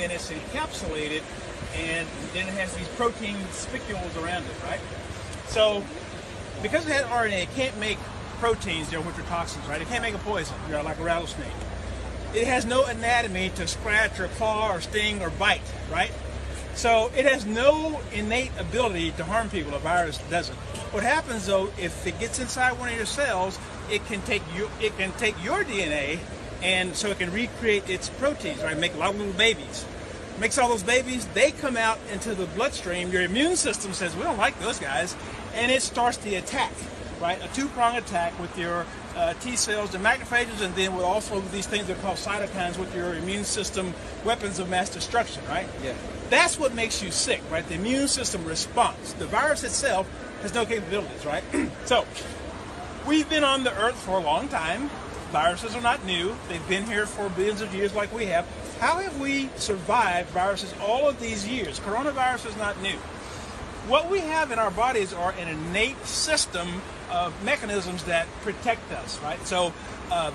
then it's encapsulated, and then it has these protein spicules around it, right? So because it has RNA, it can't make proteins, which are toxins, right? It can't make a poison, like a rattlesnake. It has no anatomy to scratch or claw or sting or bite, right? So it has no innate ability to harm people. A virus doesn't. What happens though, if it gets inside one of your cells, it can take your DNA, and so it can recreate its proteins, right? Make a lot of little babies. Makes all those babies, they come out into the bloodstream. Your immune system says, we don't like those guys, and it starts the attack, right? A two-pronged attack with your T cells and macrophages, and then with also these things that are called cytokines with your immune system weapons of mass destruction, right? Yeah. That's what makes you sick, right? The immune system response. The virus itself has no capabilities, right? So we've been on the earth for a long time. Viruses are not new. They've been here for billions of years like we have. How have we survived viruses all of these years? Coronavirus is not new. What we have in our bodies are an innate system of mechanisms that protect us, right? So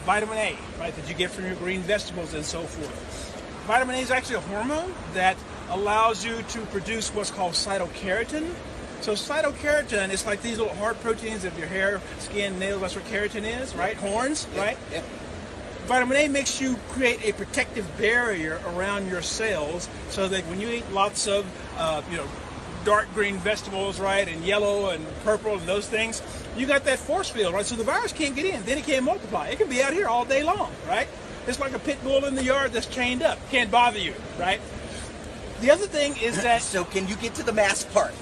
vitamin A, right, that you get from your green vegetables and so forth. Vitamin A is actually a hormone that allows you to produce what's called cytokeratin. So cytokeratin is like these little hard proteins of your hair, skin, nails. That's what keratin is, right? Horns, right? Yeah. Vitamin A makes you create a protective barrier around your cells so that when you eat lots of, dark green vegetables, right, and yellow and purple and those things, you got that force field, right? So the virus can't get in, then it can't multiply. It can be out here all day long, right? It's like a pit bull in the yard that's chained up. Can't bother you, right? The other thing is that... So can you get to the mask part?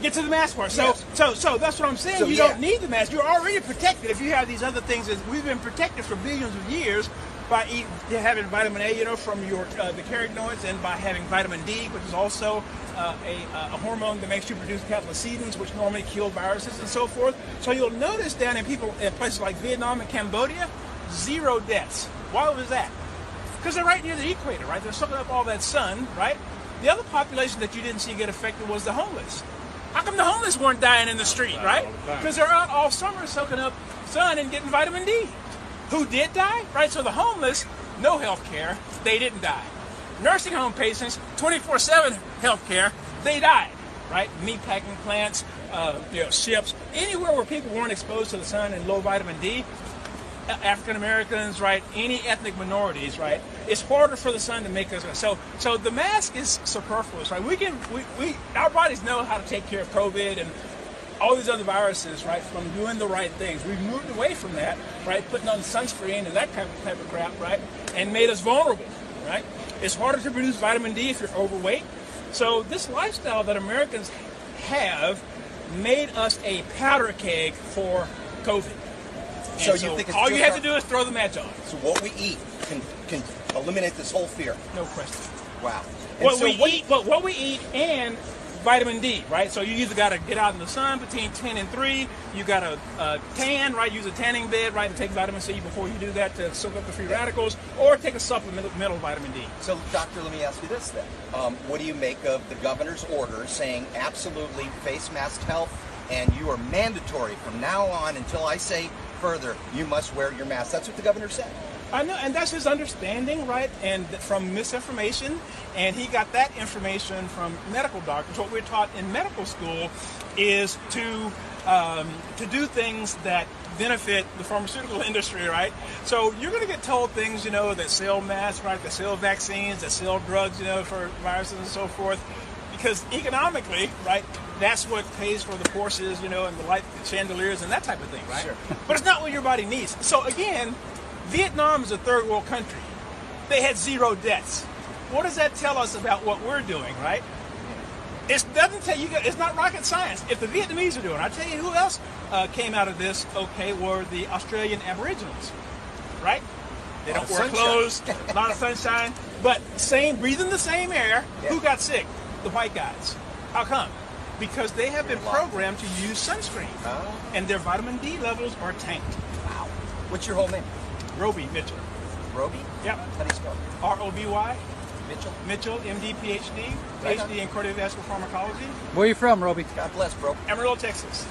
Get to the mask part. So, Yes. so that's what I'm saying. So, you yeah. don't need the mask. You're already protected if you have these other things. That we've been protected for billions of years by having vitamin A, from your the carotenoids, and by having vitamin D, which is also a hormone that makes you produce cathelicidins, which normally kill viruses and so forth. So you'll notice down in places like Vietnam and Cambodia, 0 deaths. Why was that? Because they're right near the equator, right? They're soaking up all that sun, right? The other population that you didn't see get affected was the homeless. How come the homeless weren't dying in the street, right? Because they're out all summer soaking up sun and getting vitamin D. Who did die, right? So the homeless, no health care, they didn't die. Nursing home patients, 24/7 health care, they died, right? Meatpacking plants, ships, anywhere where people weren't exposed to the sun and low vitamin D, African Americans, right? Any ethnic minorities, right? It's harder for the sun to make us. So the mask is superfluous, right? Our bodies know how to take care of COVID and all these other viruses, right? From doing the right things. We've moved away from that, right? Putting on sunscreen and that type of crap, right? And made us vulnerable, right? It's harder to produce vitamin D if you're overweight. So this lifestyle that Americans have made us a powder keg for COVID. So you think it's all you have to do is throw the match on. So what we eat can eliminate this whole fear. No question. Wow. What we eat and vitamin D, right? So you either got to get out in the sun between 10 and 3. You got to tan, right? Use a tanning bed, right? And take vitamin C before you do that to soak up the free radicals, or take a supplemental vitamin D. So, doctor, let me ask you this then. What do you make of the governor's order saying absolutely face mask health, and you are mandatory from now on until I say further, you must wear your mask? That's what the governor said. I know, and that's his understanding, right? And from misinformation, and he got that information from medical doctors. What we're taught in medical school is to do things that benefit the pharmaceutical industry, right? So you're going to get told things, that sell masks, right? That sell vaccines, that sell drugs, for viruses and so forth. Because economically, right, that's what pays for the Porsches, and the light chandeliers and that type of thing, right? Sure. But it's not what your body needs. So again, Vietnam is a third world country. They had 0 deaths. What does that tell us about what we're doing, right? It doesn't tell you, it's not rocket science. If the Vietnamese are doing it, I'll tell you who else came out of this, were the Australian Aboriginals, right? They don't wear clothes, a lot of sunshine, but breathing the same air. Yeah. Who got sick? The white guys. How come? Because they have been programmed to use sunscreen, and their vitamin D levels are tanked. Wow. What's your whole name? Roby Mitchell. Roby? Yep. How do you spell it? R-O-B-Y. Mitchell? Mitchell, MD, PhD. PhD in cardiovascular pharmacology. Where are you from, Roby? God bless, bro. Amarillo, Texas.